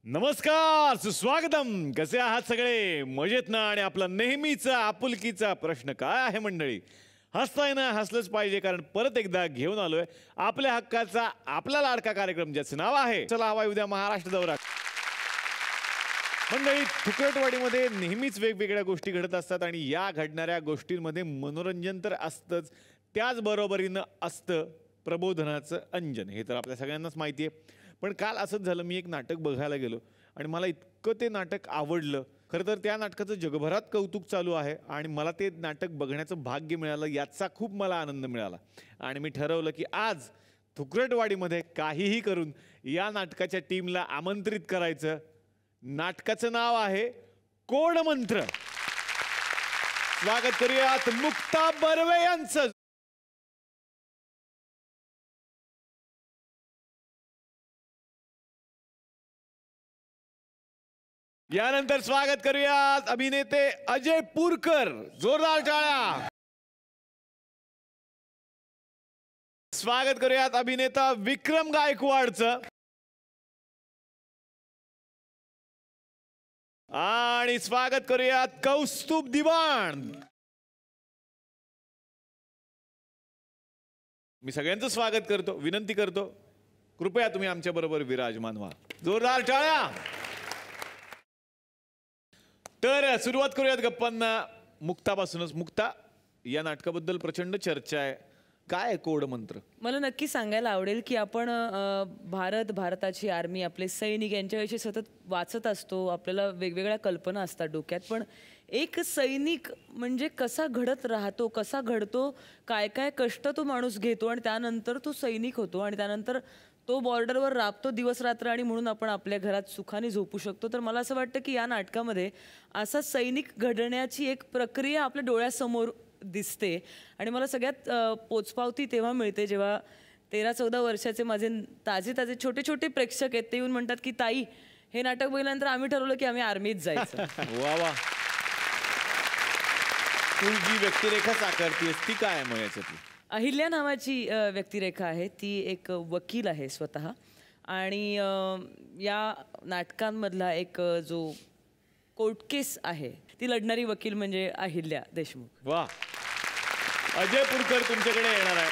नमस्कार, सुस्वागतम. कसे आहात सगळे? मजेत ना? आणि आपला नेहमीचा आपुलकीचा प्रश्न काय आहे मंडळी? हसताय ना? हसलंच पाहिजे, कारण परत एकदा घेऊन आलोय आपल्या हक्काचा आपला लाडका कार्यक्रम, ज्याचं नाव आहे चला हवा उद्या महाराष्ट्र दौरा. मंडळी, फुकटवाडीमध्ये नेहमीच वेगवेगळ्या गोष्टी घडत असतात आणि या घडणाऱ्या गोष्टींमध्ये मनोरंजन तर असतंच, त्याचबरोबरीनं असतं प्रबोधनाचं अंजन. हे तर आपल्या सगळ्यांनाच माहिती आहे. पण काल असंच झालं, मी एक नाटक बघायला गेलो आणि मला इतकं ते नाटक आवडलं. खरं तर त्या नाटकाचं जगभरात कौतुक चालू आहे आणि मला ते नाटक बघण्याचं भाग्य मिळालं, याचा खूप मला आनंद मिळाला. आणि मी ठरवलं की आज फुकटवाडीमध्ये काहीही करून या नाटकाच्या टीमला आमंत्रित करायचं. नाटकाचं नाव आहे कोड मंत्र. स्वागत करूयात मुक्ता बर्वे यांचं. यानंतर स्वागत करूयात अभिनेते अजय पुरकर. जोरदार टाळ्या. स्वागत करूयात अभिनेता विक्रम गायकवाडचं. आणि स्वागत करूयात कौस्तुभ दिवाण. मी सगळ्यांचं स्वागत करतो, विनंती करतो कृपया तुम्ही आमच्या बरोबर विराजमान व्हा. जोरदार टाळ्या. तर सुरुवात करूयात गप्पांना मुक्तापासूनच. मुक्ता, या नाटकाबद्दल प्रचंड चर्चा आहे. काय आहे कोड मंत्र? मला नक्की सांगायला आवडेल की आपण भारताची आर्मी, आपले सैनिक यांच्याविषयी सतत वाचत असतो. आपल्याला वेगवेगळ्या कल्पना असतात डोक्यात. पण एक सैनिक म्हणजे कसा घडत राहतो, कसा घडतो, काय काय कष्ट तो माणूस घेतो आणि त्यानंतर तो सैनिक होतो आणि त्यानंतर तो बॉर्डरवर राबतो दिवस रात्र आणि म्हणून आपण आपल्या घरात सुखाने झोपू शकतो. तर मला असं वाटतं की या नाटकामध्ये असा सैनिक घडण्याची एक प्रक्रिया आपल्या डोळ्यासमोर दिसते. आणि मला सगळ्यात पोचपावती तेव्हा मिळते जेव्हा 13-14 वर्षाचे माझे ताजे छोटे छोटे प्रेक्षक आहेत, ते येऊन म्हणतात की ताई, हे नाटक बघितल्यानंतर आम्ही ठरवलं की आम्ही आर्मीत जायचं. वा वा. तू जी व्यक्तिरेखा साकारतीयस ती काय आहे मग याच्यातली? अहिल्या नावाची व्यक्तिरेखा आहे. ती एक वकील आहे स्वतः. आणि या नाटकांमधला एक जो कोर्ट केस आहे ती लढणारी वकील म्हणजे अहिल्या देशमुख. वा. अजय पुरकर तुमच्याकडे येणार आहे.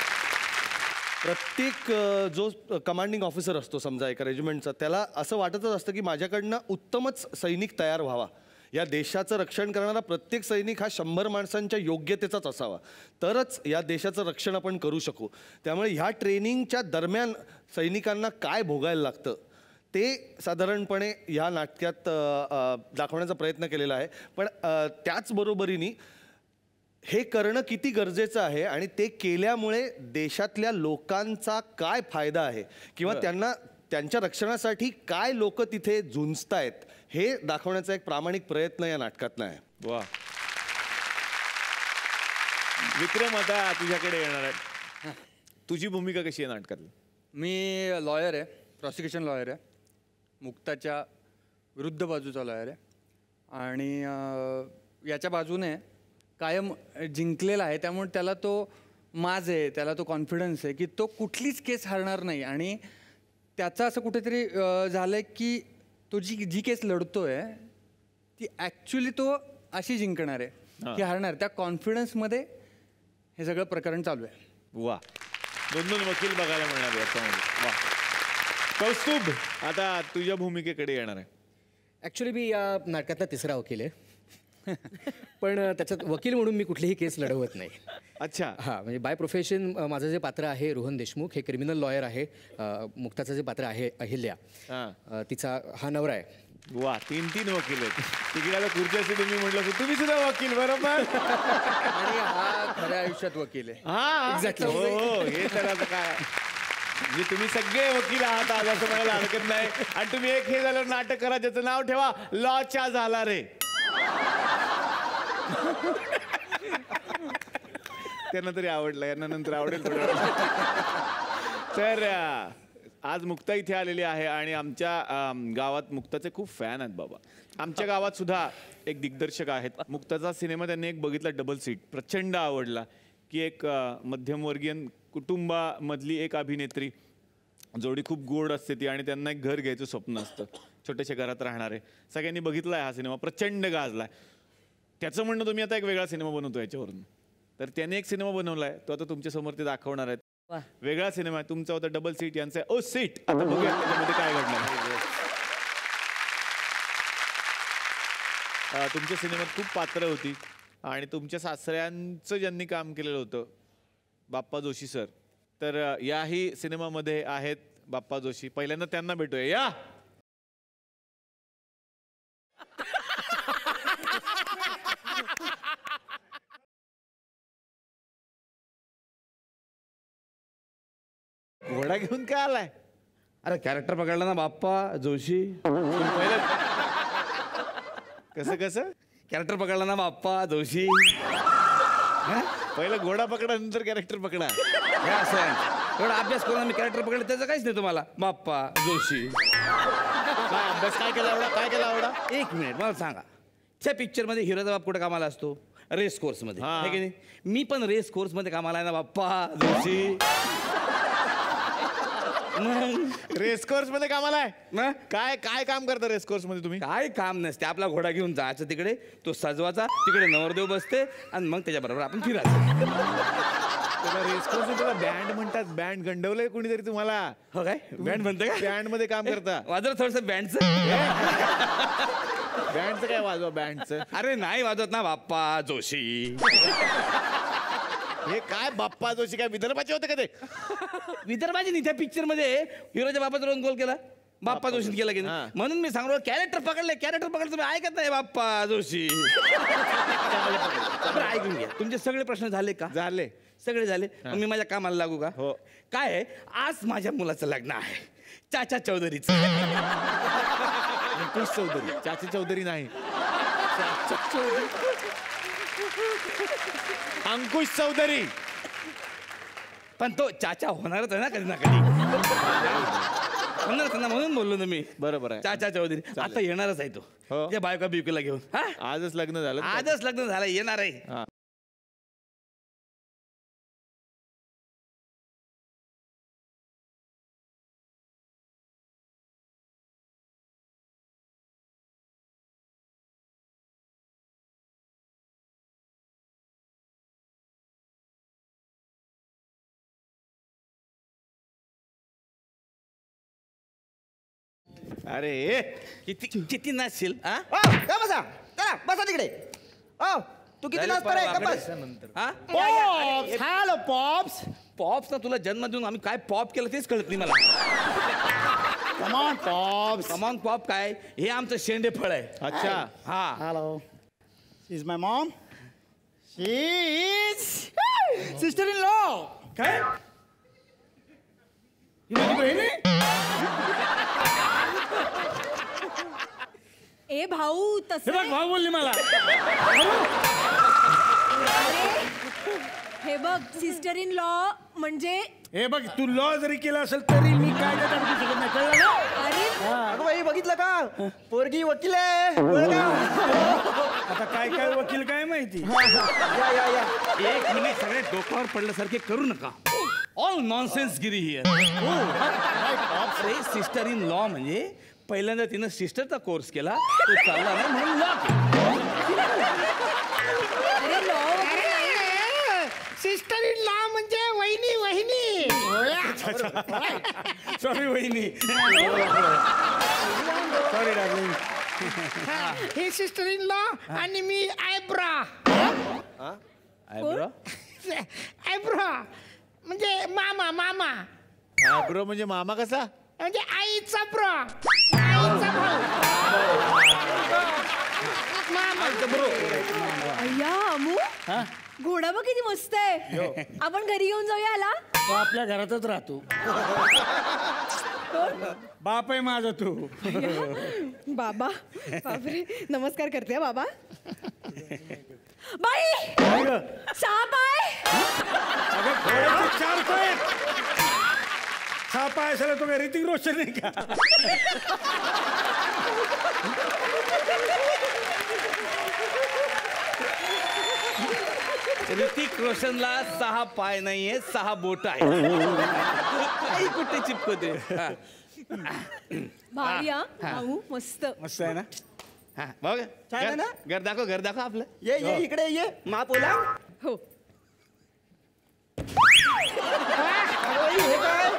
प्रत्येक जो कमांडिंग ऑफिसर असतो समजा एका रेजिमेंटचा, त्याला असं वाटतच असतं की माझ्याकडनं उत्तमच सैनिक तयार व्हावा. या देशाचं रक्षण करणारा प्रत्येक सैनिक हा 100 माणसांच्या योग्यतेचाच असावा, तरच या देशाचं रक्षण आपण करू शकू. त्यामुळे ह्या ट्रेनिंगच्या दरम्यान सैनिकांना काय भोगायला लागतं ते साधारणपणे ह्या नाटकात दाखवण्याचा प्रयत्न केलेला आहे. पण त्याचबरोबरीने हे करणं किती गरजेचं आहे आणि ते केल्यामुळे देशातल्या लोकांचा काय फायदा आहे किंवा त्यांना त्यांच्या रक्षणासाठी काय लोक तिथे झुंजतायत हे दाखवण्याचा एक प्रामाणिक प्रयत्न या नाटकातनं आहे. वा. विक्रम, आता तुझ्याकडे येणार आहे. तुझी भूमिका कशी आहे नाटकातली? मी लॉयर आहे, प्रॉसिक्युशन लॉयर आहे. मुक्ताच्या विरुद्ध बाजूचा लॉयर आहे आणि याच्या बाजूने कायम जिंकलेला आहे. त्यामुळे त्याला तो माज आहे, त्याला तो कॉन्फिडन्स आहे की तो कुठलीच केस हरणार नाही. आणि त्याचं असं कुठेतरी झालं आहे की तो जी केस लढतोय ती ॲक्च्युली तो अशी जिंकणार आहे की हरणार. त्या कॉन्फिडन्समध्ये हे सगळं प्रकरण चालू आहे. वा. 2 वकील बघायला मिळणार याच्यामध्ये. वा. कौस्तुभ, आता तुझ्या भूमिकेकडे येणार आहे. ॲक्च्युली मी या नाटकातला तिसरा वकील आहे. पण त्याच्यात वकील म्हणून मी कुठलीही केस लढवत नाही. अच्छा. हां, म्हणजे बाय प्रोफेशन माझं जे पात्र आहे रोहन देशमुख, हे क्रिमिनल लॉयर आहे. मुक्ताचं जे पात्र आहे अहिल्या, तिचा हा नवरा आहे. वा. 3 वकील आहेत. तिकडे खुर्ची तुम्ही म्हटलं की तुम्ही सुद्धा वकील, बरोबर? आणि हा खऱ्या आयुष्यात वकील आहे. हा, एक्झॅक्टली. हो, हे तर आता काय म्हणजे तुम्ही सगळे वकील आहात आज, असं म्हणायला हरकत नाही. आणि तुम्ही एक हे झालं नाटक करा ज्याचं नाव ठेवा लॉच्या झाला रे. त्यांना तरी आवडलं, यांना नंतर आवडेल थोडं. तर आज मुक्ता इथे आलेली आहे आणि आमच्या गावात मुक्ताचे खूप फॅन आहेत बाबा. आमच्या गावात सुद्धा एक दिग्दर्शक आहेत. मुक्ताचा सिनेमा त्यांनी एक बघितला, डबल सीट, प्रचंड आवडला. की एक मध्यमवर्गीय कुटुंबामधली एक अभिनेत्री, जोडी खूप गोड असते ती आणि त्यांना एक घर घ्यायचं स्वप्न असतं. छोट्याशा घरात राहणारे, सगळ्यांनी बघितलाय हा सिनेमा, प्रचंड गाजलाय. त्याचं म्हणणं तुम्ही आता एक वेगळा सिनेमा बनवतो याच्यावरून. तर त्याने एक सिनेमा बनवलाय, तो आता तुमच्या समोर ते दाखवणार आहेत. वा. वेगळा सिनेमा आहे तुमचा होता डबल सीट, यांचा ओ सीट. आता बघूया त्याच्यामध्ये काय घडणार. तुमच्या सिनेमात खूप पात्र होती आणि तुमच्या सासऱ्यांचं ज्यांनी काम केलेलं होतं बाप्पा जोशी सर, तर याही सिनेमामध्ये आहेत बाप्पा जोशी. पहिल्यांदा त्यांना भेटूया. या घोडा घेऊन काय आलाय? अरे कॅरेक्टर पकडला ना बाप्पा जोशी. पहिलं कसं कसं कॅरेक्टर पकडला ना बाप्पा जोशी. पहिलं घोडा पकडा नंतर कॅरेक्टर पकडा. हे असं आहे. एवढा अभ्यास करून मी कॅरेक्टर पकडलं त्याचं काहीच नाही तुम्हाला. बाप्पा जोशी. काय अभ्यास काय केला एवढा? काय केला एवढा? एक मिनिट मला सांगा, त्या पिक्चरमध्ये हिरोचा बाप कुठे कामाला असतो? रेस कोर्समध्ये, हा. आहे की नाही? मी पण रेस कोर्समध्ये कामाला आहे ना बाप्पा जोशी. रेसकोर्स मध्ये कामाला आहे? मग? काय काय काम करता रेसकोर्स मध्ये तुम्ही? काय काम नसते, आपला घोडा घेऊन जायचं तिकडे, तो सजवाचा, तिकडे नवरदेव बसते आणि मग त्याच्याबरोबर आपण फिरायचं. त्याला रेसकोर्स त्याला बँड म्हणतात. बँड गंडवलंय कोणीतरी तुम्हाला? हो काय? बँड म्हणते का? बँड मध्ये काम करता? वाजव थोडस बँडचं. बँडचं काय वाजवा बँडचं? अरे नाही वाजवत ना बाप्पा जोशी. हे काय बाप्पा जोशी काय विदर्भाचे होते का ते? विदर्भाची नाही, त्या पिक्चर मध्ये हिरोच्या बापाचा रोल गोल केला बाप्पा जोशी केला की हा. नाही. म्हणून मी सांगलो कॅरेक्टर पकडलं तुम्ही ऐकत नाही बाप्पा जोशी. बरं, ऐकून घ्या. तुमचे सगळे प्रश्न झाले का? झाले. सगळे झाले. मग मी माझ्या कामाला लागू का? हो. काय आहे, आज माझ्या मुलाचं लग्न आहे, चाचा चौधरीचं. अंकुश चौधरी. चाची चौधरी नाही, अंकुश चौधरी. पण तो चाचा होणारच आहे ना कधी ना कधी. होणारच ना, म्हणून बोललो ना मी. बरोबर आहे. चाचा चौधरी आता येणारच आहे तो. हो. त्या बायका बिवकीला घेऊन. हा? आजच लग्न झालं. आजच लग्न झालं, येणार आहे. हा. अरे किती किती नाचशील? हा? बसा चला बसा तिकडे. तू किती नाचतो रे? बस. हा? Pops hello pops. पॉप्स ना, तुला जन्म देऊन आम्ही काय पॉप केलं तेच कळत नाही मला. Come on pops. Come on pop काय? हे आमचं शेंडे फळ आहे. अच्छा. हा. Hello she is my Maugham. She is sister in law. काय? ए भाऊ तसं नाही. भाऊ बोलली मला. अरे, हे बघ सिस्टर इन लॉ म्हणजे हे बघ, तू लॉ जरी केला असेल तरी मी कायद्यात अडकू शकत नाही, कळलं ना? अरे अगं बाई बघितलं का? पोरगी वकील आहे. कळलं का? आता काय काय वकील काय माहिती. या या या. एक मिनिट, सगळे डोक्यावर पडल्यासारखे करू नका. All nonsense Giri here. Sister in law म्हणजे पहिल्यांदा तिनं सिस्टरचा कोर्स केला, तो चालला नाही म्हणून लॉ. अरे लॉ वगैरे नाही. सिस्टर इन लॉ म्हणजे वहिनी वहिनी. सॉरी वहिनी. Sorry darling. हे सिस्टर इन लॉ आणि मी आयब्रा. आयब्रो? आयब्रा म्हणजे मामा. मामा ब्रो म्हणजे मामा कसा? म्हणजे आईचा ब्रा. आईचा भाऊ. मामा. अय्या अमू घोडा बघ किती मस्त आहे. आपण घरी घेऊन जाऊया याला. तो आपल्या घरातच राहतो. बाप आहे माझा तू. बाबा बापरे नमस्कार करते हा बाबा. बाई साप आहे. अगं घोड्याचे 4 पाय आहेत. 6 पाय असेल तो काय ऋतिक रोशन आहे का? ऋतिक रोशनला 6 पाय नाहीये, 6 बोट आहे. काही कुठे चिपकते. हा. भारी हा भाऊ मस्त. मस्त आहे ना. हा बघ छान आहे ना? घर दाखव आपलं. ये इकडे ये महापोला. हो हे काय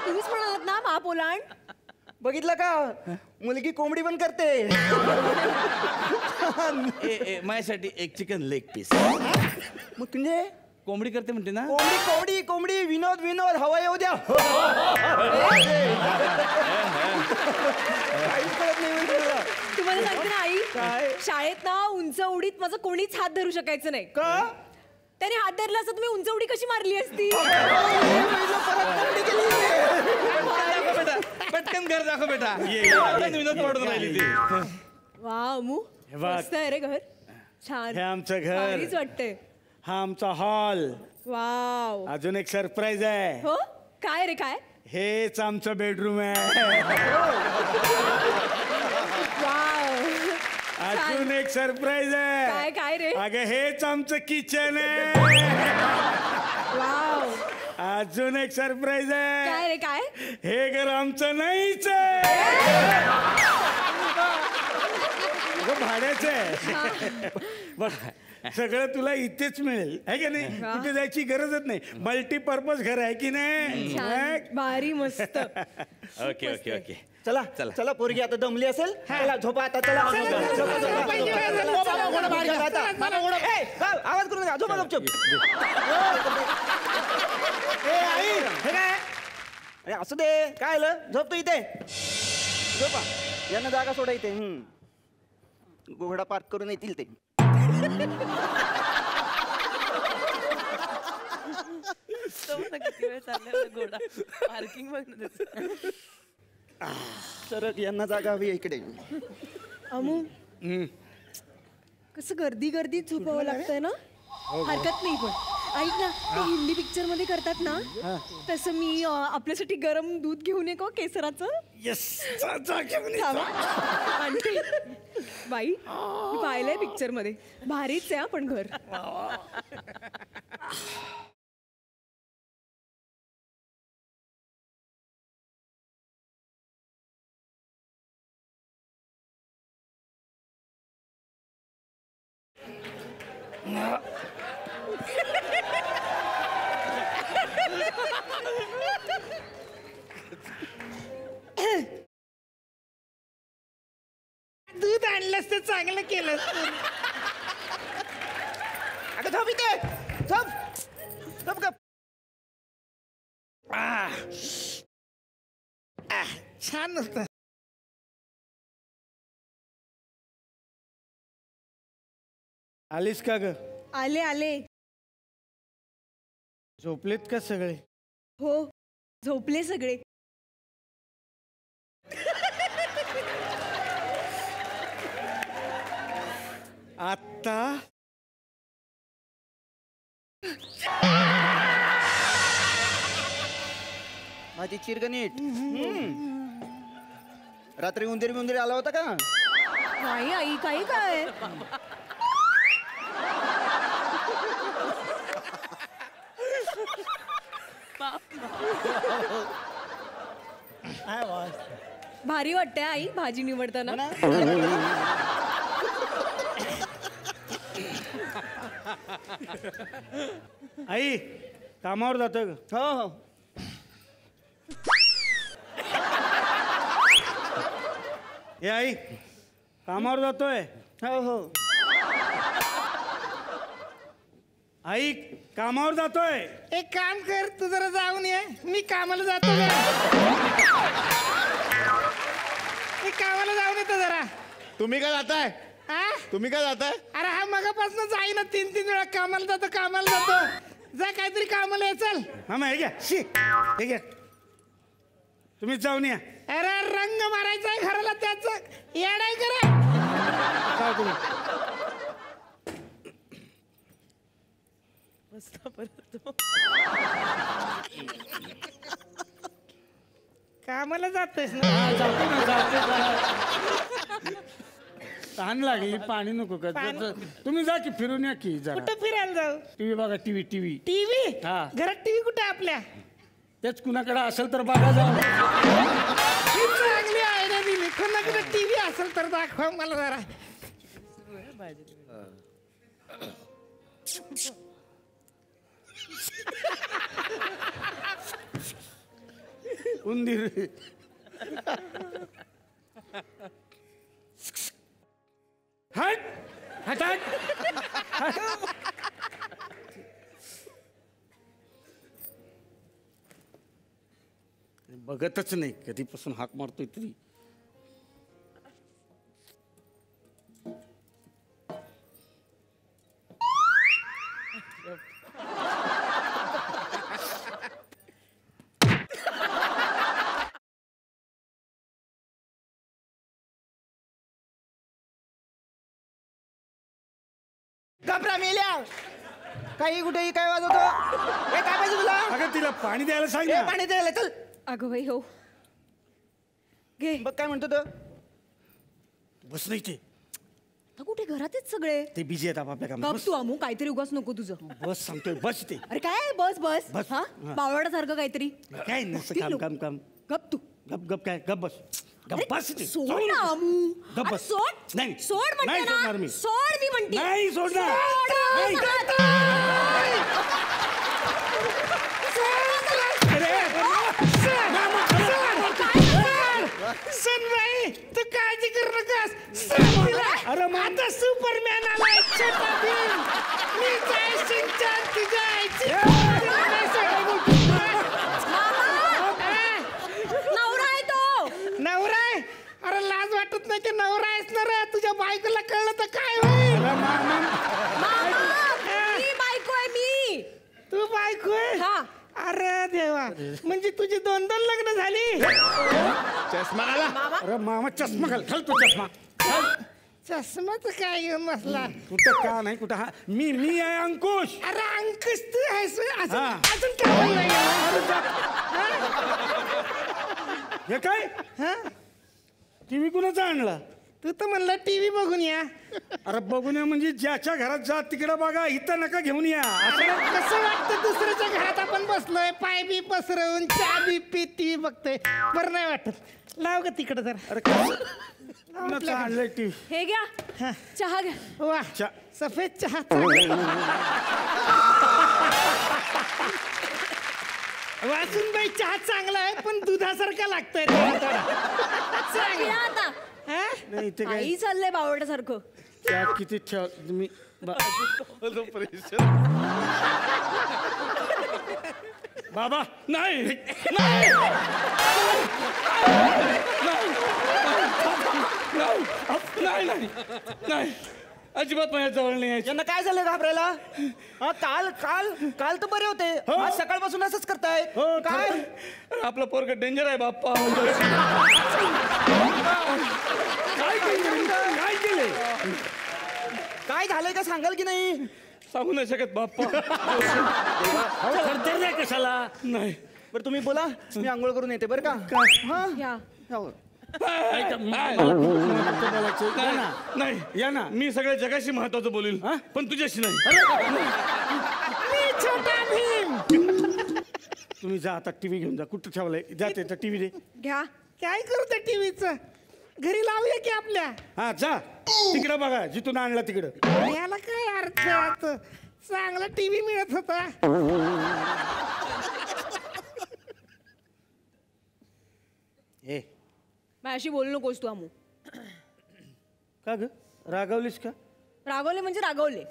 तुम्हीच म्हणालात ना महापोलांड. बघितलं का मुलगी कोंबडी पण करते. माझ्यासाठी एक चिकन लेग पीस. मग म्हणजे कोंबडी करते म्हणते ना. कोंबडी कोंबडी कोंबडी विनोद हवा येऊ द्या. काहीच कळत नाही म्हणजे तुला. तुम्हाला सांगते ना आई काय? शाळेत ना उंच उडीत माझं कोणीच हात धरू शकायचं नाही. का त्याने हात धरला असता तुम्ही उंच उडी कशी मारली असती. बेटा पटकन घर दाखव बेटा. विनोद पडून राहिली ती. वा अमू हे बघ. मस्त आहे रे घर. छान हे आमचं घर. भारीच वाटतंय. हा आमचा हॉल. वाव. अजून एक सरप्राईज आहे. हो काय रे काय. हेच आमचं बेडरूम आहे. वाव. अजून एक सरप्राईज आहे. काय काय रे. अगं हेच आमचं किचन आहे. वाव. अजून एक सरप्राईज आहे. काय रे काय. हे घर आमचं नाहीच आहे. अगं भाड्याचं आहे. बघ सगळं तुला इथेच मिळेल आहे की नाही. कुठे जायची गरजच नाही. मल्टीपर्पज घर आहे की नाही. छान भारी मस्त. Okay okay okay. चला चला पोरगी आता दमली असेल. चला झोपा आता. चला आवाज करू नका. झोपा गपचूप. आई हे काय अरे असू दे. काय आलं झोपतो इथे. झोपा यांना जागा सोडा इथे. घोडा पार्क करून येतील ते. किती वेळ चाललाय घोडा पार्किंग बघ ना त्याचं. सरक यांना जागा हवी इकडे. अमू कसं गर्दी गर्दीत झोपावं लागतंय ना. हरकत नाही पण ऐक ना ते हिंदी पिक्चर मध्ये करतात ना तसं मी आपल्यासाठी गरम दूध घेऊन ये का केसराचं. थांबा. आंटी बाई मी पाहिलंय पिक्चर मध्ये भारीच आहे पण घर. दूध आणलंस तर चांगलं केलं. अगं झोप इथे. झोप झोप गप. छान होतं. आलीस का ग. आले आले. झोपलेत का सगळे. हो झोपले सगळे. आता माझी चिरगणीट. रात्री उंदीर आला होता का. नाही आई काही काय. भारी वाटतंय आई भाजी निवडताना. आई कामावर जातोय ग. हो हो हे आई कामावर जातोय. हो हो आई कामावर जातोय. एक काम कर तू जरा जाऊन ये. मी कामाला जातो. मी कामाला जाऊन येतो जरा. तुम्ही काय जाताय. तुम्ही काय जाताय. अरे हा मगापासून जाई ना 3-3 वेळा कामाला जातो. जा काहीतरी कामाला ये. चल मामा हे घ्या. हे घ्या तुम्हीच जाऊन या. अरे रंग मारायचा आहे घराला त्याच येडाय करा. कामाला जातोयस ना. तहान लागली पाणी नको का. तुम्ही जा की फिरून या की. जरा कुठं फिरायला जाऊ. टीव्ही बघा. टीव्ही टीव्ही हा. घरात टीव्ही कुठे आपल्या. तेच कुणाकडे असेल तर बघा जाऊ. चांगली आयडिया दिली. कोणाकडे टीव्ही असेल तर दाखवा मला जरा. उंदीर. हट हट हट. बघतच नाही कधीपासून हाक मारतोय तरी. घबरा मेल्या. काही कुठेही काय वाजवतो. हे काय पाहिजे तुला? अगं तिला पाणी द्यायला सांग हे ना. पाणी द्यायला चल. अगं बाई हो घे. बघ काय म्हणतो तो. बस नाही ते. आता कुठे घरातच सगळे. ते बिझी आहेत आपल्या कामात. गप तू अमू काहीतरी उगाच नको तुझं. बस सांगतोय बस ते. अरे काय बस बस बस. हा बावळासारखं काहीतरी. काय नसतं काम काम काम. गप तू. गप गप काय गप बस. गप बस ते. सोड ना अमू. गप अरे बस. सोड. नाही. सोड म्हणते नाही ना. सोडणार मी. सोड मी म्हणते. नाही सोडणार. सोड. नाही. सनबाई तू काळजी करू नकोस. अरे माझा सुपरमॅन आलाय. छोटा भीम. मी जय सिंचन तुझ्या आईची. नवरा आहे तो. नवरा आहे. अरे लाज वाटत नाही की नवरा आहेस ना रे. तुझ्या बायकोला कळलं तर काय होईल. मी बायको आहे मी. तू बायको आहे. हा. अरे देवा म्हणजे तुझी 2-2 लग्न झाली. चष्मा घाला. अरे मामा चष्मा घाल. घाल तू चष्मा. चष्माच काय घेऊन बसला. कुठं का नाही कुठं. हा मी आहे अंकुश. अरे अंकुश तू आहेस. अजून काय हे काय टीव्ही कुणाचा आणला. तू तर म्हणला टीव्ही बघून या. अरे बघून या म्हणजे ज्याच्या घरात जा तिकडे बघा. इथं नका घेऊन या. कसं वाटतं दुसऱ्याच्या घरात आपण बसलोय पाय बी पसरवून चहा बी पीत टीव्ही बघतोय. बरं नाही वाटत. लाव ग तिकडे जर. अरे कुणाचा आणलंय टीव्ही. हे घ्या चहा घ्या. वा सफेद चहा. वाचून बाई चहा चांगला आहे पण दुधासारखा लागतोय. पिया आता. नाही इथे काय आई चाललंय बावळ्यासारखं. चहा किती ठेव तुम्ही. बाबा नाही नाही नाही नाही अजिबात माझ्या जवळ नाही यायचं. यांना काय झालं घाबरायला. काल काल काल तर बरे होते. आज सकाळपासून असंच करताय. काय आपलं पोरग डेंजर आहे बाप्पा. काय केले. काय झालंय का सांगाल की नाही. सांगू नाही शकत बाप्पा. थरथर नाही कशाला. नाही बरं तुम्ही बोला. मी आंघोळ करून येते बरं का. हा या. हो. नाही या ना. मी सगळ्या जगाशी महत्वाचं बोलील पण तुझ्याशी नाही. छोटा भीम. तुम्ही जा आता टीव्ही घेऊन जा. कुठं ठेवलंय जा त्याचा टीव्ही दे. घ्या. काय करू त्या टीव्हीचं. घरी लावूया की आपल्या. हा जा तिकडं बघा जिथून आणला तिकडं. याला काय अर्थ. चांगला टीव्ही मिळत होता. ए माझ्याशी बोलू नकोस तू अमू. का ग रागावलीस का. रागवले म्हणजे रागवले.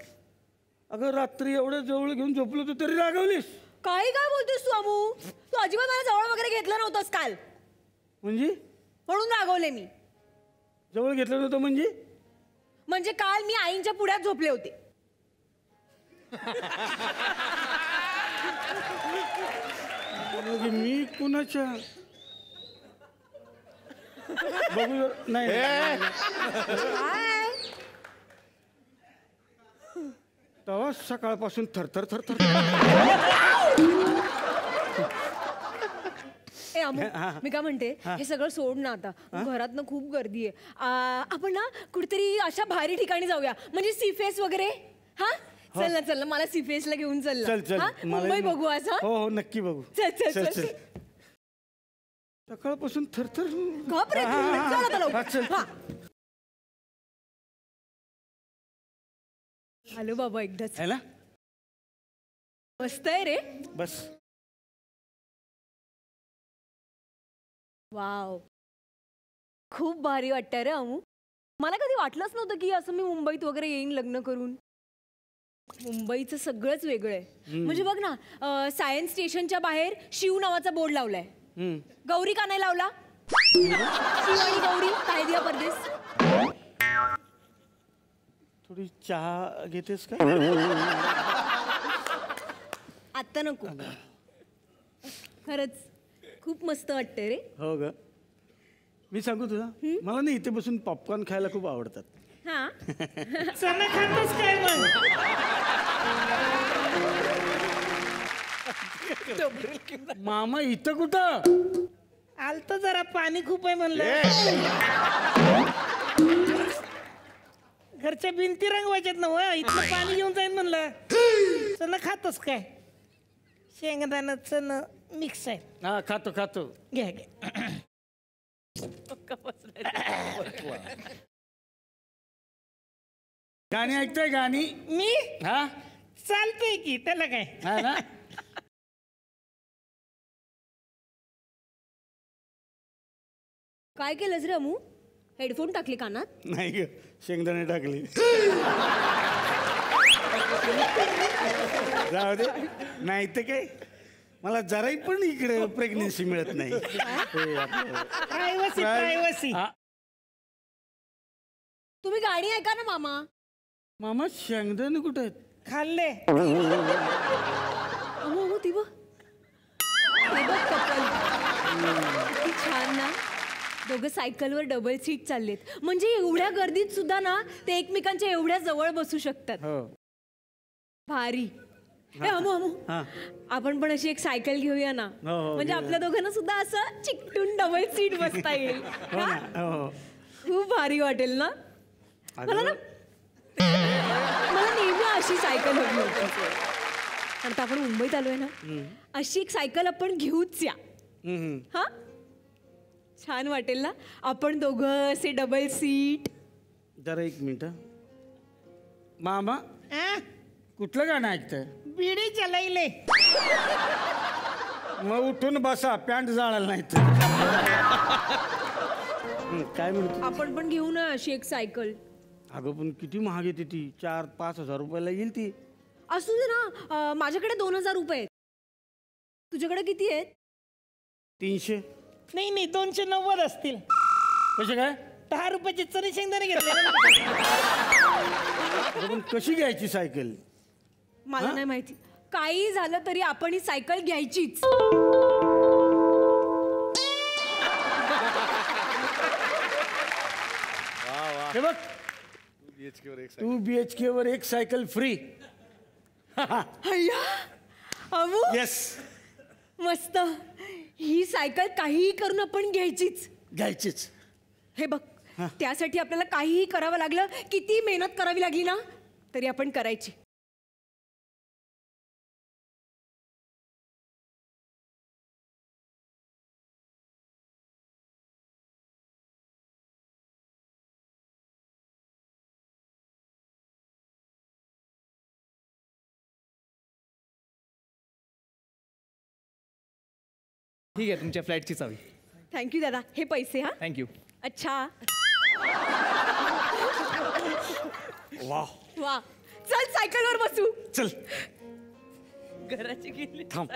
अगं रात्री एवढं जवळ घेऊन झोपलो तू तरी रागावलीस. काय काय बोलतोस तू अमू. तू अजिबात मला जवळ वगैरे घेतलं नव्हतंस काल. म्हणजे म्हणून रागवले मी. जवळ घेतलं नव्हतं म्हणजे काल मी आईंच्या पुढ्यात झोपले होते. मी कुणाच्या बघू नाही. तेव्हा सकाळपासून थरथर थरथर. ए अमू मी काय म्हणते हे सगळं सोड ना आता. घरात ना खूप गर्दी आहे. आपण ना कुठेतरी अशा भारी ठिकाणी जाऊया म्हणजे सी फेस वगैरे. हा चल ना चल ना मला सीफेसला घेऊन चल ना. चल चल हा? मुंबई बघू आज हा हो हो नक्की बघू. चल चल चल चल. सकाळपासून थरथर. घाबरे तू. चल आता लवकर. हा. हॅलो बाबा एकदाच. है ना. मस्त आहे रे. बस. वाव खूप भारी वाटतंय रे अमू. मला कधी वाटलंच नव्हतं की असं मी मुंबईत वगैरे येईन लग्न करून. मुंबईचं सगळंच वेगळं आहे. म्हणजे बघ ना सायन्स स्टेशनच्या बाहेर शिव नावाचा बोर्ड लावलाय. गौरी का नाही लावला. शिव आणि गौरी काय दिया परदेस. थोडी चहा घेतेस का. आत्ता नको. खरंच खूप मस्त वाटतंय रे. हो ग. मी सांगू तुला मला ना इथे बसून पॉपकॉर्न खायला खूप आवडतात. हा. चणा खातोस काय मग. मामा इथं कुठं. आलत जरा पाणी खूप आहे म्हणलं. घरच्या भिंती रंगवायच्यात ना व इथलं पाणी घेऊन जाईन म्हणलं. चणा खातोस काय. शेंगदाणा चणा मिक्स आहे. हा खातो खातो. घ्या घ्या. गाणी ऐकतोय गाणी. मी हा चालतंय की त्याला काय. हा ना. काय केलंस रे अमू. हेडफोन टाकले कानात. नाही ग शेंगदाणे टाकले. जाऊ दे. नाही तर काय मला जराही पण इकडे प्रेग्नेन्सी मिळत नाही. Privacy privacy. तुम्ही गाणी ऐका ना मामा. मामा शेंगदाणे कुठे आहेत. खाल्ले. अमू अमू ती बघ. हे बघ कपल. किती छान ना. दोघं सायकलवर डबल सीट चाललेत. म्हणजे एवढ्या गर्दीत सुद्धा ना ते एकमेकांच्या एवढ्या जवळ बसू शकतात. भारी. हे अमू अमू आपण पण अशी एक सायकल घेऊया ना. म्हणजे आपल्या दोघांना सुद्धा असं चिकटून डबल सीट बसता येईल. खूप भारी वाटेल ना. मला नेहमी अशी सायकल हवी होती. आता आपण मुंबईत आलोय ना अशी एक सायकल आपण घेऊच या. हा छान वाटेल ना. आपण दोघं असे डबल सीट. जरा एक मिनिट. मामा कुठलं गाणं ऐकतंय. बिडी चलाईले. मग उठून बसा पॅन्ट जाळायला नाही तर. काय म्हणतो. आपण पण घेऊ ना अशी एक सायकल. अगं पण किती महाग येते ती. 4-5 हजार रुपयाला येईल ती. असू दे ना. माझ्याकडे 2000 रुपये आहेत. तुझ्याकडे किती आहेत. 300. नाही नाही 290 असतील. कसे काय. 10 रुपयाचे चणे शेंगदाणे घेतले. पण कशी घ्यायची सायकल. मला नाही माहिती. काही झालं तरी आपण ही सायकल घ्यायचीच. हे बघ 2 BHK वर एक सायकल फ्री. अमू येस. मस्त. ही सायकल काहीही करून आपण घ्यायचीच. घ्यायचीच. हे बघ त्यासाठी आपल्याला काहीही करावं लागलं किती मेहनत करावी लागली ना तरी आपण करायची. ठीक आहे तुमच्या फ्लॅटची चावी. थँक्यू दादा. हे पैसे. हा थँक्यू. अच्छा. वा वा. चल सायकलवर बसू. चल. घराची गेली. थांब.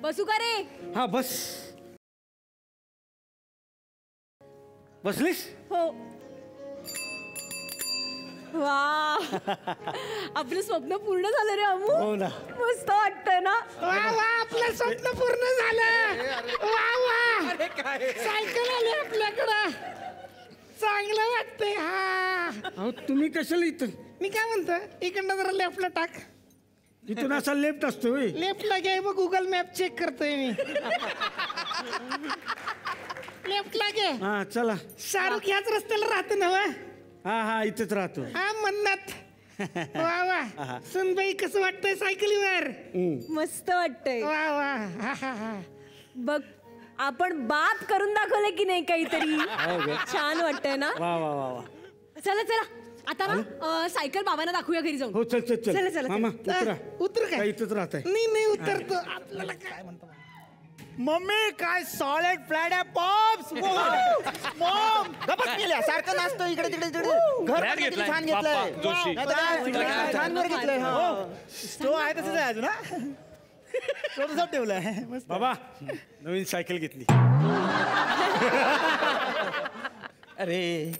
बसू का रे. हा बस. बसलीस. हो. वा आपलं स्वप्न पूर्ण झालं रे अमू. हो ना. मस्त वाटतंय ना. वा वा आपलं स्वप्न पूर्ण झालं. वा वा सायकल आली आपल्याकडं. चांगलं वाटतंय. हा अहो तुम्ही कशाला इथं. मी काय म्हणतो इकडनं जरा लेफ्टला टाक. इथून असा लेफ्ट असतो. लेफ्टला घे. मग गुगल मॅप चेक करतोय मी. लेफ्टला घे. हा चला. शाहरुख ह्याच रस्त्याला राहते ना. हा इथेच राहतो. हा मन्नत. वा वा सुनबाई कसं वाटतंय सायकलीवर? मस्त वाटतंय. वा वा हा हा हा. बघ आपण बात करून दाखवले की नाही काहीतरी. छान वाटतंय ना. वा वा वा वा. चला चला आता ना सायकल बाबांना दाखवूया घरी जाऊन. हो चल चल चल. चला चला मामा उतरा. उतर काय? इथेच राहतंय. नाही उतरतो. आपल्याला काय म्हणतो मम्मी काय सॉलिड फ्लॅट आहे पॉप्स. मॉम गपच केल्या सारखं नाचतो इकडे तिकडे तिकडे. घर पण किती छान घेतलंय. जोशी. छान घर घेतलंय. तो आहे तसंच आहे अजून ना. तो तसंच ठेवलाय. बाबा नवीन सायकल घेतली. अरे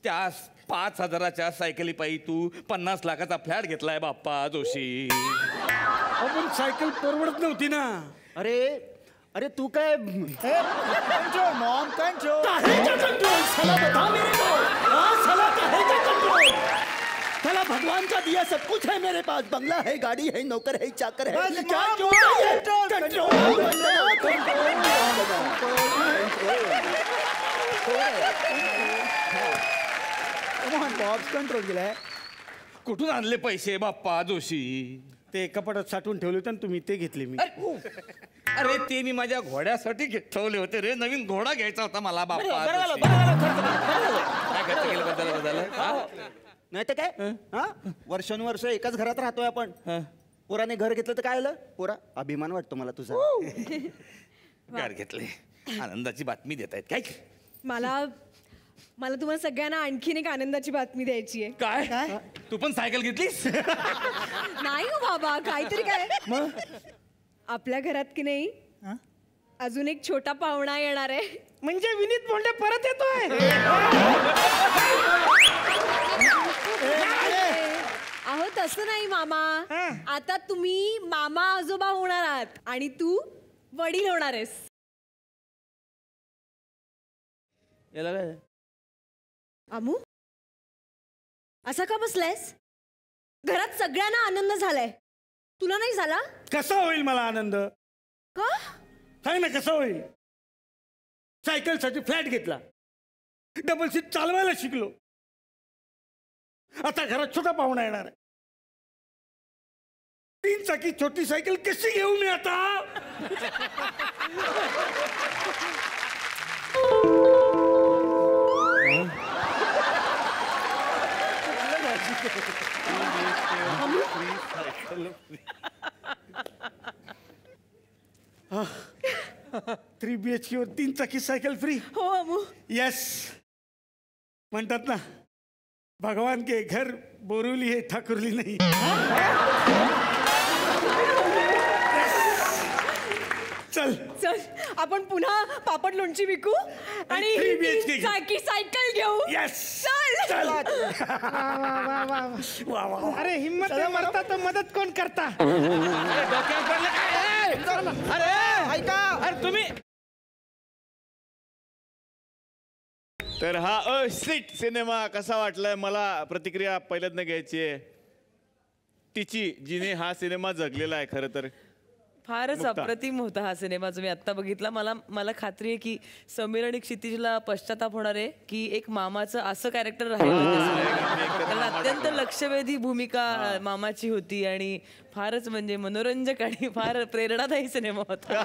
त्या 5,000च्या सायकली पायी तू 50 लाखाचा फ्लॅट घेतलाय बाप्पा जोशी. पण सायकल परवडत नव्हती ना. अरे अरे तू काय कंट्रोल मॉम कंट्रोल. साला भगवान का दिया सब कुछ है मेरे पास. बंगला है, गाड़ी है, नौकर है, चाकर है. क्या कंट्रोल केलाय. कुठून आणले पैसे बाप्पा जोशी? ते कपाटात साठवून ठेवले होते ना तुम्ही, ते घेतले मी. अरे ते मी माझ्या घोड्यासाठी ठेवले होते रे. नवीन घोडा घ्यायचा होता मला बाप्पा. काय खर्च केलं बद्दल? नाही तर काय हा वर्षानुवर्ष एकाच घरात राहतोय आपण. पोराने घर घेतलं तर काय आलं? पोरा अभिमान वाटतो मला तुझा. घर घेतले, आनंदाची बातमी देत आहेत काय? मला तुम्हाला सगळ्यांना आणखीन एक आनंदाची बातमी द्यायची आहे. काय तू पण सायकल घेतलीस? नाही हो बाबा काहीतरी काय. आपल्या घरात की नाही अजून एक छोटा पाहुणा येणार आहे. म्हणजे विनीत बोंडे परत येतोय. अहो तसं नाही मामा. आता तुम्ही मामा आजोबा होणार आहात आणि तू वडील होणार आहेस. याला काय अमू असा का बसलायस? घरात सगळ्यांना आनंद झालाय, तुला नाही झाला? कसा होईल मला आनंद? का सांग ना कसा होईल? सायकलसाठी फ्लॅट घेतला, डबल सीट चालवायला शिकलो, आता घरात छोटा पाहुणा येणार आहे. 3 चाकी छोटी सायकल कशी घेऊ मी आता? थ्री BHK वर 3 चाकी सायकल फ्री. हो अमू. यस, म्हणतात ना भगवान के घर बोरिवली है ठाकुरली नहीं. चल चल आपण पुन्हा पापड लोणची विकू आणि 3 BHK घेऊ. चाकी सायकल घेऊ. यस चल वा वा. अरे हिम्मत नाही मरता तर मदत कोण करता? अरे ऐका. अरे तुम्ही तर हा असिट सिनेमा कसा वाटलाय मला प्रतिक्रिया पहिल्यांदा घ्यायची आहे तिची, जिने हा सिनेमा जगलेला आहे. खरं तर फारच अप्रतिम होता हा सिनेमा जो मी आत्ता बघितला. मला खात्री आहे की समीर आणि क्षितिजला पश्चाताप होणार आहे की एक मामाचं असं कॅरेक्टर राहिलं. कारण अत्यंत लक्षवेधी भूमिका मामाची होती आणि फारच म्हणजे मनोरंजक आणि फार प्रेरणादायी सिनेमा होता.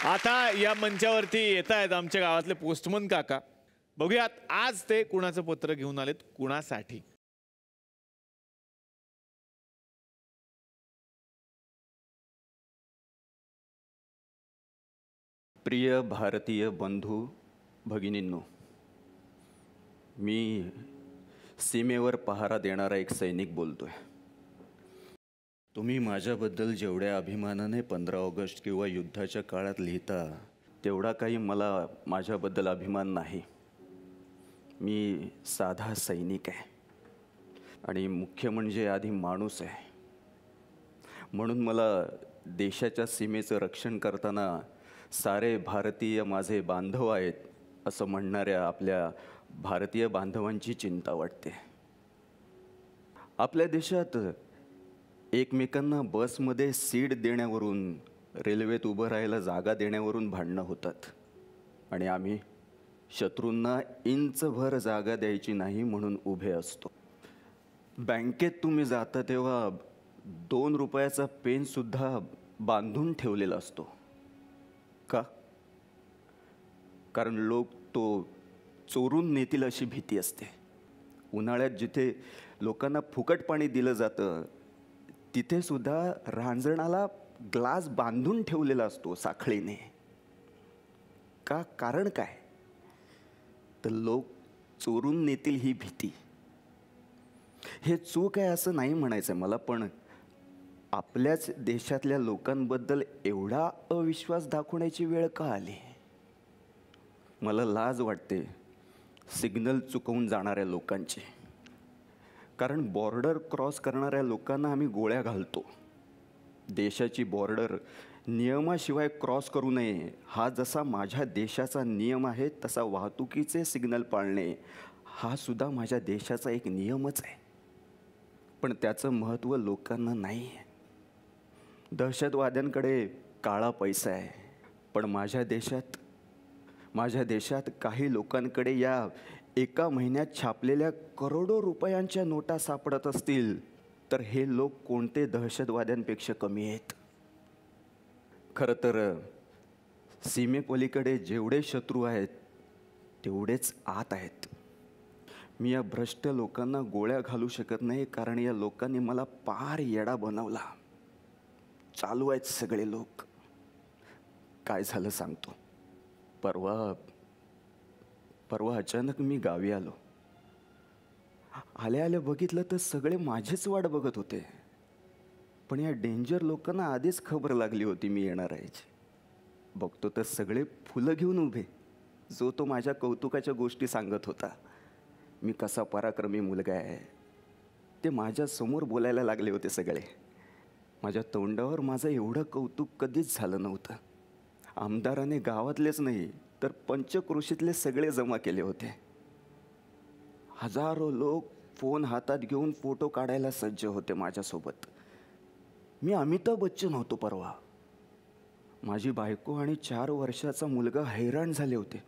आता या मंचावरती येत आहेत आमच्या गावातले पोस्टमन काका. बघूयात आज ते कुणाचं पत्र घेऊन आलेत, कुणासाठी. प्रिय भारतीय बंधू भगिनींनो, मी सीमेवर पहारा देणारा एक सैनिक बोलतोय. तुम्ही माझ्याबद्दल जेवढ्या अभिमानाने 15 ऑगस्ट किंवा युद्धाच्या काळात लिहिता तेवढा काही मला माझ्याबद्दल अभिमान नाही. मी साधा सैनिक आहे आणि मुख्य म्हणजे आधी माणूस आहे. म्हणून मला देशाच्या सीमेचं रक्षण करताना सारे भारतीय माझे बांधव आहेत असं म्हणणाऱ्या आपल्या भारतीय बांधवांची चिंता वाटते. आपल्या देशात एकमेकांना बसमध्ये सीट देण्यावरून, रेल्वेत उभं राहायला जागा देण्यावरून भांडणं होतात आणि आम्ही शत्रूंना इंचभर जागा द्यायची नाही म्हणून उभे असतो. बँकेत तुम्ही जाता तेव्हा 2 रुपयाचा पेनसुद्धा बांधून ठेवलेला असतो. का? कारण लोक तो चोरून नेतील अशी भीती असते. उन्हाळ्यात जिथे लोकांना फुकट पाणी दिलं जातं तिथे सुद्धा रांजणाला ग्लास बांधून ठेवलेला असतो साखळीने. का? कारण काय? तर लोक चोरून नेतील ही भीती. हे चूक आहे असं नाही म्हणायचं मला, पण आपल्याच देशातल्या लोकांबद्दल एवढा अविश्वास दाखवण्याची वेळ का आली? मला लाज वाटते सिग्नल चुकवून जाणाऱ्या लोकांची. कारण बॉर्डर क्रॉस करणाऱ्या लोकांना आम्ही गोळ्या घालतो. देशाची बॉर्डर नियमाशिवाय क्रॉस करू नये हा जसा माझ्या देशाचा नियम आहे तसा वाहतुकीचे सिग्नल पाळणे हा सुद्धा माझ्या देशाचा एक नियमच आहे. पण त्याचं महत्त्व लोकांना नाही आहे. दहशतवाद्यांकडे काळा पैसा आहे, पण माझ्या देशात काही लोकांकडे या एका महिन्यात छापलेल्या करोडो रुपयांच्या नोटा सापडत असतील तर हे लोक कोणते दहशतवाद्यांपेक्षा कमी आहेत? खरं तर सीमेपलीकडे जेवढे शत्रू आहेत तेवढेच आत आहेत. मी या भ्रष्ट लोकांना गोळ्या घालू शकत नाही कारण या लोकांनी मला पार येडा बनवला. चालू आहेत सगळे लोक. काय झालं सांगतो. परवा अचानक मी गावी आलो. आल्या बघितलं तर सगळे माझीच वाट बघत होते. पण या डेंजर लोकांना आधीच खबर लागली होती मी येणार आहे. बघतो तर सगळे फुलं घेऊन उभे. जो तो माझ्या कौतुकाच्या गोष्टी सांगत होता. मी कसा पराक्रमी मुलगा आहे ते माझ्यासमोर बोलायला लागले होते सगळे. माझ्या तोंडावर माझं एवढं कौतुक कधीच झालं नव्हतं. आमदाराने गावातलेच नाही तर पंचक्रोशीतले सगळे जमा केले होते. हजारो लोक फोन हातात घेऊन फोटो काढायला सज्ज होते माझ्यासोबत. मी अमिताभ बच्चन होतो परवा. माझी बायको आणि 4 वर्षाचा मुलगा हैराण झाले होते.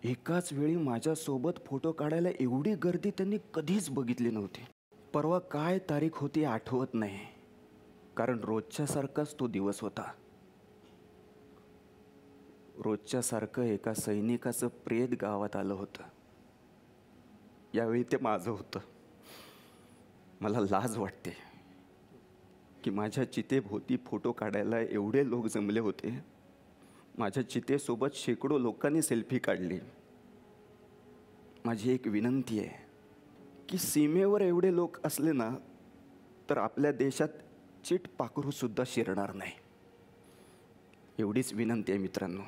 एकाच वेळी माझ्यासोबत फोटो काढायला एवढी गर्दी त्यांनी कधीच बघितली नव्हती. परवा काय तारीख होती आठवत नाही, कारण रोजच्यासारखाच तो दिवस होता. रोजच्यासारखं एका सैनिकाचं प्रेत गावात आलं होतं. यावेळी ते माझं होतं. मला लाज वाटते की माझ्या चितेभोवती फोटो काढायला एवढे लोक जमले होते. माझ्या चितेसोबत शेकडो लोकांनी सेल्फी काढली. माझी एक विनंती आहे की सीमेवर एवढे लोक असले ना तर आपल्या देशात चिट पाखरूसुद्धा शिरणार नाही. एवढीच विनंती आहे मित्रांनो.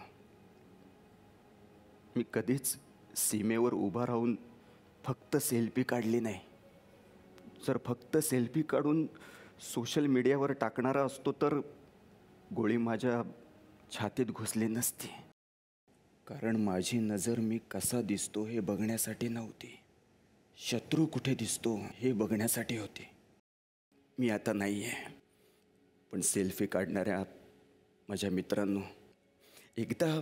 मी कधीच सीमेवर उभा राहून फक्त सेल्फी काढली नाही. जर फक्त सेल्फी काढून सोशल मीडियावर टाकणारा असतो तर गोळी माझ्या छातीत घुसली नसती. कारण माझी नजर मी कसा दिसतो हे बघण्यासाठी नव्हती, शत्रू कुठे दिसतो हे बघण्यासाठी होती. मी आता नाही आहे, पण सेल्फी काढणाऱ्या माझ्या मित्रांनो, एकदा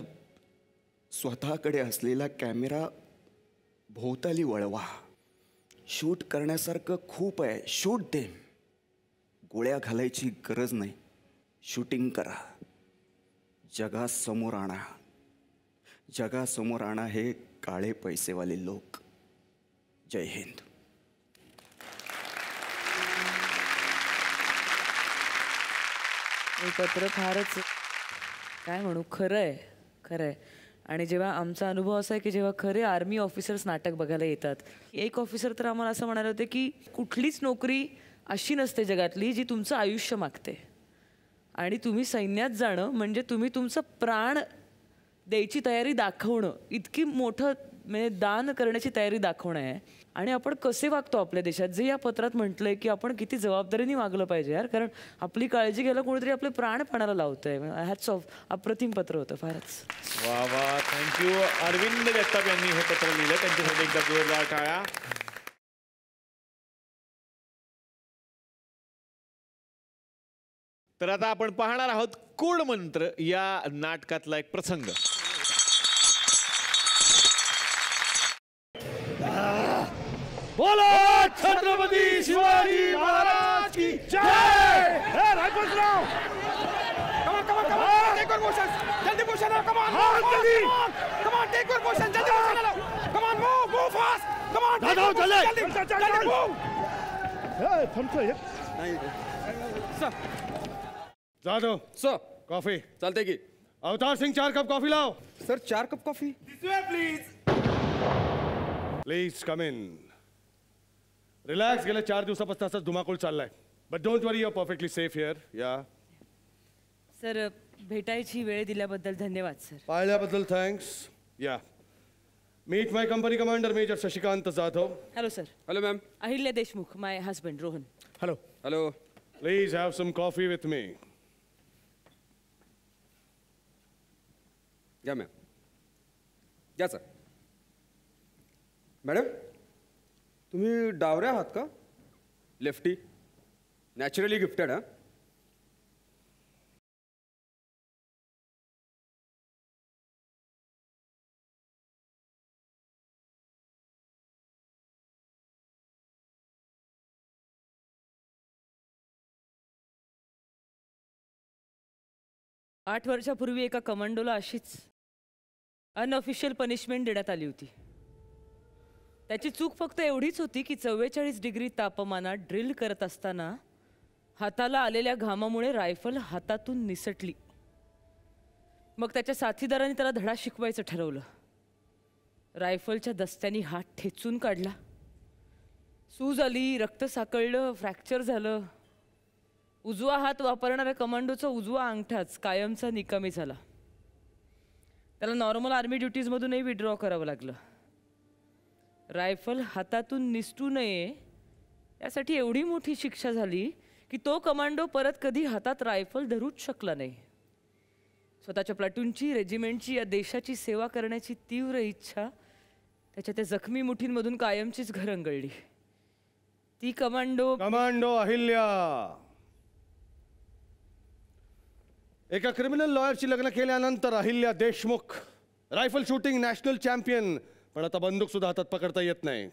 स्वतःकडे असलेला कॅमेरा भोवताली वळवा. शूट करण्यासारखं खूप आहे, शूट दे. गोळ्या घालायची गरज नाही, शूटिंग करा. जगासमोर आणा. जगासमोर आणा हे काळे पैसेवाले लोक. जय हिंद. हे पत्र फारच काय म्हणू, खरं आहे. आणि जेव्हा आमचा अनुभव असा आहे की जेव्हा खरे आर्मी ऑफिसर्स नाटक बघायला येतात, एक ऑफिसर तर आम्हाला असं म्हणाले होते की कुठलीच नोकरी अशी नसते जगातली जी तुमचं आयुष्य मागते. आणि तुम्ही सैन्यात जाणं म्हणजे तुम्ही तुमचं प्राण द्यायची तयारी दाखवणं, इतकी मोठं म्हणजे दान करण्याची तयारी दाखवणं आहे. आणि आपण कसे वागतो आपल्या देशात, जे या पत्रात म्हटलंय की आपण किती जबाबदारीने वागलं पाहिजे यार. कारण आपली काळजी घ्यायला कोणीतरी आपले प्राण पणाला लावतंय. Hats off. अप्रतिम पत्र होतं फारच. वा वा, थँक्यू. अरविंद जगताप यांनी हे पत्र लिहिलं, त्यांच्यासाठी एकदा जोरदार टाळ्या. तर आता आपण पाहणार आहोत कूड मंत्र या नाटकातला एक प्रसंग. शिवाजी महाराज की जय. रायफल्सराव, Take your motions. Jaldi motion now. Come on. Come on. Take your motion. Jaldi motion now. Come on. Move fast. Come on. Take your motion. Jaldi move. Jadhav sir coffee. चालतंय की. अवतार सिंग 4 कप कॉफी लाव. Sir 4 cup coffee. Please come in. Relax. गेल्या 4 दिवसापासून असाच धुमाकूळ चाललाय. But don't worry, you are perfectly safe here. या sir भेटायची वेळ दिल्याबद्दल धन्यवाद सर. पाहिल्याबद्दल थँक्स. या meet my company commander major Shashikant Jadhav. Hello sir. Hello ma'am. Ahilya Deshmukh, my husband Rohan. Hello. Hello. Please have some coffee with me. या मॅम. या sir. Madam तुम्ही डावऱ्या आहात का? लेफ्टी. Naturally gifted. हा 8 वर्षापूर्वी एका कमांडोला अशीच अनऑफिशियल पनिशमेंट देण्यात आली होती. त्याची चूक फक्त एवढीच होती की 44 डिग्री तापमानात ड्रिल करत असताना हाताला आलेल्या घामामुळे रायफल हातातून निसटली. मग त्याच्या साथीदारांनी त्याला धडा शिकवायचं ठरवलं. रायफलच्या दस्त्याने हात ठेचून काढला. सूज आली, रक्त साकळलं, फ्रॅक्चर झालं. उजवा हात वापरणाऱ्या कमांडोचा उजवा अंगठाच कायमचा निकामी झाला. त्याला नॉर्मल आर्मी ड्युटीजमधूनही विड्रॉ करावं लागलं. रायफल हातातून निसटू नये यासाठी एवढी मोठी शिक्षा झाली की तो कमांडो परत कधी हातात रायफल धरूच शकला नाही. स्वतःच्या प्लाटूनची, रेजिमेंटची, या देशाची सेवा करण्याची तीव्र इच्छा त्याच्या त्या जखमी मुठींमधून कायमचीच घरंगळली. ती कमांडो अहिल्या. एका क्रिमिनल लॉयरशी लग्न केल्यानंतर Ahilya Deshmukh rifle shooting national champion. पण आता बंदूक सुद्धा हातात पकडता येत नाही.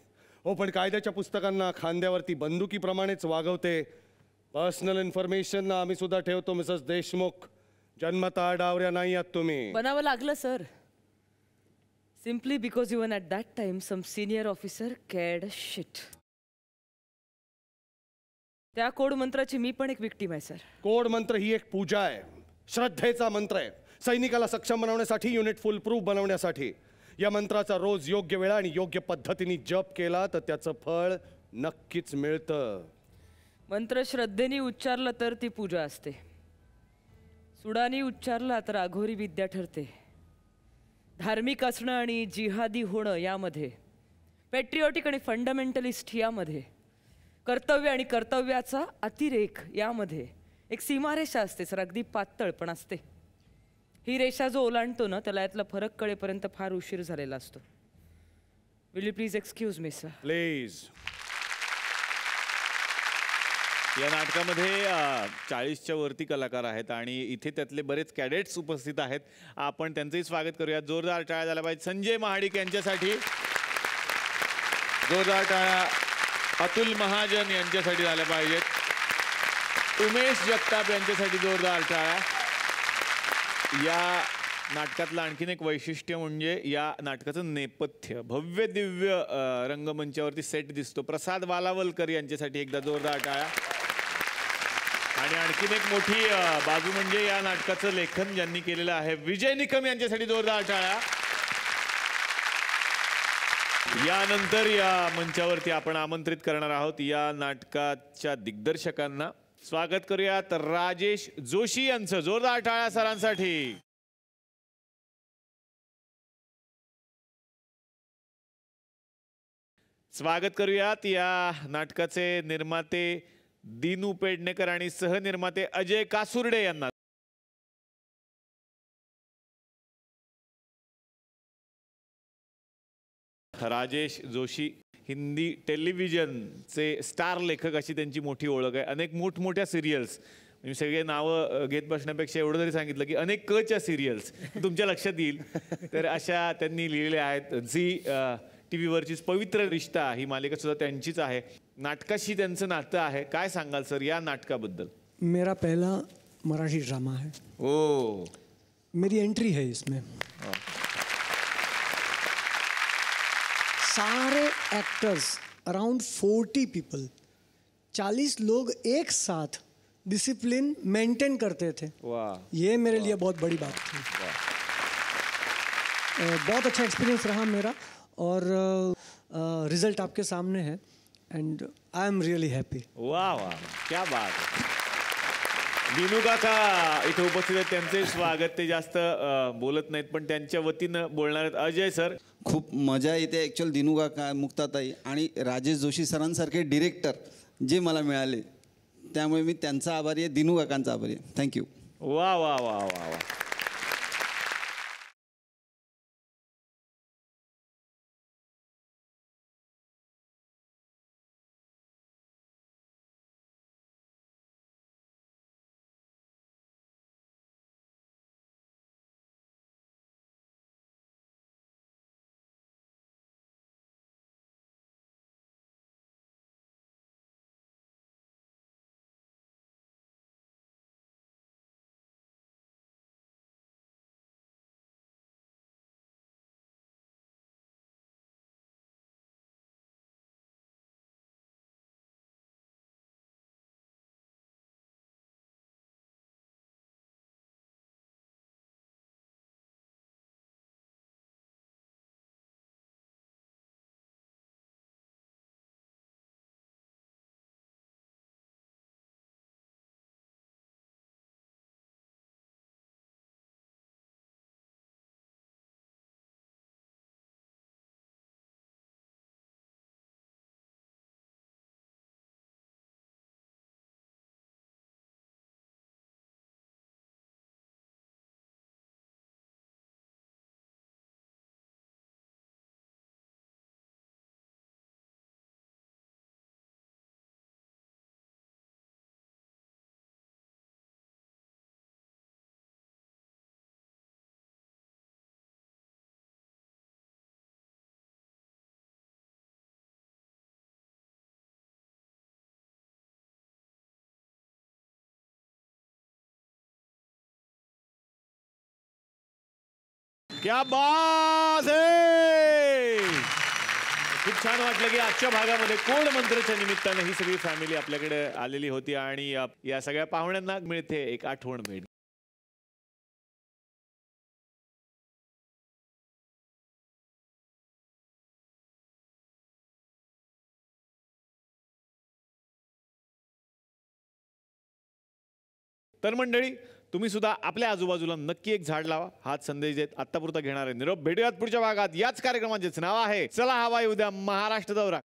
हो, पण कायद्याच्या पुस्तकांना खांद्यावरती बंदुकीप्रमाणेच वागवते. पर्सनल इन्फॉर्मेशन आम्ही सुद्धा ठेवतो मिसेस देशमुख. जन्मतः डावऱ्या नाही आहात तुम्ही. बनावं लागलं sir. Simply because even at that time some senior officer cared a shit. त्या कोड मंत्राची मी पण एक विक्टीम आहे सर. कोड मंत्र ही एक पूजा आहे, श्रद्धेचा मंत्र आहे. सैनिकाला सक्षम बनवण्यासाठी, युनिट फुल प्रूफ बनवण्यासाठी. या मंत्राचा रोज योग्य वेळा आणि योग्य पद्धतीने जप केला तर त्याचं फळ नक्कीच मिळतं. मंत्र श्रद्धेने उच्चारला तर ती पूजा असते. सुडानी उच्चारला तर अघोरी विद्या ठरते. धार्मिक असणं आणि जिहादी होणं यामध्ये, पॅट्रिऑटिक आणि फंडामेंटलिस्ट यामध्ये, कर्तव्य आणि कर्तव्याचा अतिरेक यामध्ये एक सीमारेषा असते सर. अगदी पातळ पण असते. ही रेषा जो ओलांडतो ना त्याला यातला फरक कळेपर्यंत फार उशीर झालेला असतो. Will you please excuse me sir. Please. या नाटकामध्ये 40च्या वरती कलाकार आहेत आणि इथे त्यातले बरेच कॅडेट्स उपस्थित आहेत. आपण त्यांचंही स्वागत करूया. जोरदार टाळ्या झाल्या पाहिजे संजय महाडिक यांच्यासाठी. जोरदार टाळ्या अतुल महाजन यांच्यासाठी झाल्या पाहिजेत. उमेश जगताप यांच्यासाठी जोरदार टाळ्या. या नाटकातलं आणखीन एक वैशिष्ट्य म्हणजे या नाटकाचं नेपथ्य भव्य दिव्य रंगमंचावरती सेट दिसतो. प्रसाद वालावलकर यांच्यासाठी एकदा जोरदार टाळ्या. आणि आणखीन एक मोठी बाजू म्हणजे या नाटकाचं लेखन ज्यांनी केलेलं आहे विजय निकम यांच्यासाठी जोरदार टाळ्या. यानंतर या मंचावरती आपण आमंत्रित करणार आहोत या नाटकाच्या दिग्दर्शकांना. स्वागत करूयात राजेश जोशी यांचं. जोरदार टाळ्या सरांसाठी. स्वागत करूयात या नाटकाचे निर्माते दिनू पेडणेकर आणि सहनिर्माते अजय कासुर्डे यांना. राजेश जोशी हिंदी टेलिव्हिजनचे स्टार लेखक अशी त्यांची मोठी ओळख आहे. अनेक मोठमोठ्या सिरियल्स, मी सगळे नावं घेत बसण्यापेक्षा एवढं जरी सांगितलं की अनेक कच्या सिरियल्स तुमच्या लक्षात येईल तर अशा त्यांनी लिहिलेल्या आहेत. झी TV वरचीच पवित्र रिश्ता ही मालिका सुद्धा त्यांचीच आहे. नाटकाशी त्यांचं नातं आहे. काय सांगाल सर या नाटकाबद्दल? मेरा पहला मराठी ड्रामा है. ओ, मेरी एंट्री है इसमें. सारे एक्टर्स, अराउंड 40 पीपल, 40 लोग एक साथ डिसिप्लिन मेंटेन करते थे. वाह, ये मेरे लिए बहुत बड़ी बात थी. बहुत अच्छा एक्सपीरियंस रहा मेरा और रिजल्ट आपके सामने है and I am really happy. वाह वाह, क्या बात आहे. दिनू काका इथे उपस्थित आहेत, त्यांचे स्वागत. ते जास्त बोलत नाहीत पण त्यांच्या वतीनं बोलणार आहेत. अजय सर. खूप मजा येते ॲक्च्युअल दिनू काका, मुक्ताताई आणि राजेश जोशी सरांसारखे डिरेक्टर जे मला मिळाले, त्यामुळे मी त्यांचा आभारी आहे, दिनू काकांचा आभारी आहे. थँक्यू. वा वा वा वा वा. क्या बात है. खूप छान वाटलं की आजच्या भागामध्ये कोड मंत्रच्या निमित्तानं ही सगळी फॅमिली आपल्याकडे आलेली होती आणि या सगळ्या पाहुण्यांना मिळते एक आठवण भेट. तर मंडळी, तुम्ही सुद्धा आपल्या आजूबाजूला नक्की एक झाड लावा. हाच संदेश देत आत्तापुरता घेणार आहे निरोप. भेटूयात पुढच्या भागात याच कार्यक्रमाचेच नाव आहे चला हवा उद्या महाराष्ट्र दौरा.